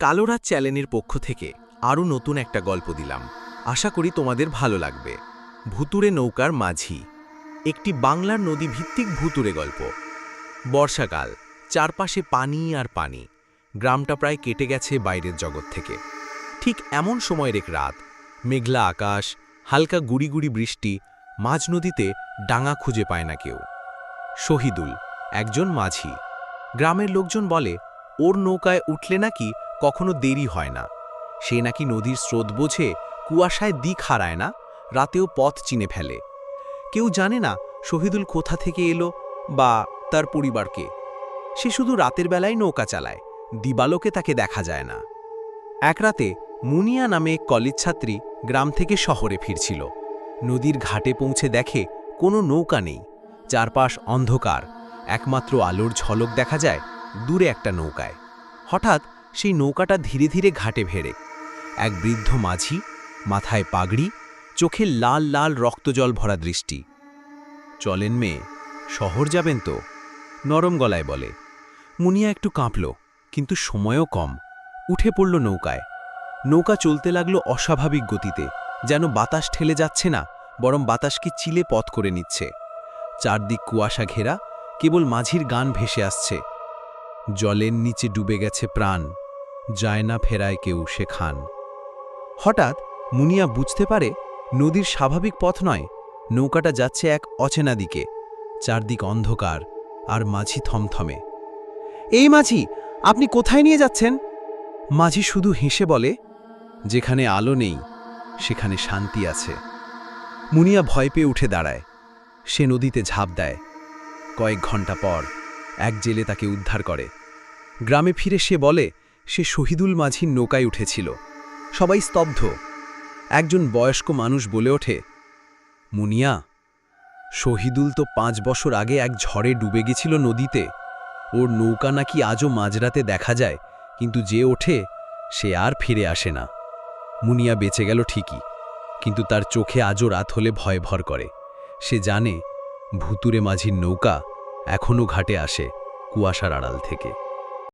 কালোরাত চ্যানেলের পক্ষ থেকে আরও নতুন একটা গল্প দিলাম। আশা করি তোমাদের ভালো লাগবে। ভুতুরে নৌকার মাঝি, একটি বাংলার নদী ভিত্তিক ভুতুরে গল্প। বর্ষাকাল, চারপাশে পানি আর পানি। গ্রামটা প্রায় কেটে গেছে বাইরের জগৎ থেকে। ঠিক এমন সময়ের এক রাত, মেঘলা আকাশ, হালকা গুড়ি গুড়ি বৃষ্টি, মাঝ নদীতে ডাঙা খুঁজে পায় না কেউ। শহীদুল, একজন মাঝি। গ্রামের লোকজন বলে ওর নৌকায় উঠলে নাকি কখনো দেরি হয় না। সে নাকি নদীর স্রোত বোঝে, কুয়াশায় দিক হারায় না, রাতেও পথ চিনে ফেলে। কেউ জানে না শহীদুল কোথা থেকে এলো বা তার পরিবারকে। সে শুধু রাতের বেলায় নৌকা চালায়, দিবালোকে তাকে দেখা যায় না। এক রাতে মুনিয়া নামে এক কলেজ ছাত্রী গ্রাম থেকে শহরে ফিরছিল। নদীর ঘাটে পৌঁছে দেখে কোনো নৌকা নেই, চারপাশ অন্ধকার, একমাত্র আলোর ঝলক দেখা যায় দূরে একটা নৌকায়। হঠাৎ সেই নৌকাটা ধীরে ধীরে ঘাটে ভেড়ে। এক বৃদ্ধ মাঝি, মাথায় পাগড়ি, চোখে লাল লাল রক্তজল ভরা দৃষ্টি। চলেন মেয়ে, শহর যাবেন তো? নরম গলায় বলে। মুনিয়া একটু কাঁপল, কিন্তু সময়ও কম। উঠে পড়ল নৌকায়। নৌকা চলতে লাগলো অস্বাভাবিক গতিতে, যেন বাতাস ঠেলে যাচ্ছে না, বরং বাতাসকে চিলে পথ করে নিচ্ছে। চারদিক কুয়াশা ঘেরা, কেবল মাঝির গান ভেসে আসছে। জলের নিচে ডুবে গেছে প্রাণ, যায় না ফেরায় কেউ সেখান। হঠাৎ মুনিয়া বুঝতে পারে নদীর স্বাভাবিক পথ নয়, নৌকাটা যাচ্ছে এক অচেনা দিকে। চারদিক অন্ধকার, আর মাঝি থমথমে। এই মাঝি, আপনি কোথায় নিয়ে যাচ্ছেন? মাঝি শুধু হেসে বলে, যেখানে আলো নেই সেখানে শান্তি আছে। মুনিয়া ভয় পেয়ে উঠে দাঁড়ায়। সে নদীতে ঝাঁপ দেয়। কয়েক ঘন্টা পর এক জেলে তাকে উদ্ধার করে। গ্রামে ফিরে সে বলে সে শহীদুল মাঝির নৌকায় উঠেছিল। সবাই স্তব্ধ। একজন বয়স্ক মানুষ বলে ওঠে, মুনিয়া, শহীদুল তো 5 বছর আগে এক ঝড়ে ডুবে গেছিল নদীতে। ওর নৌকা নাকি আজও মাঝরাতে দেখা যায়, কিন্তু যে ওঠে সে আর ফিরে আসে না। মুনিয়া বেঁচে গেল ঠিকই, কিন্তু তার চোখে আজও রাত হলে ভয় ভর করে। সে জানে ভুতুরে মাঝির নৌকা এখনও ঘাটে আসে কুয়াশার আড়াল থেকে।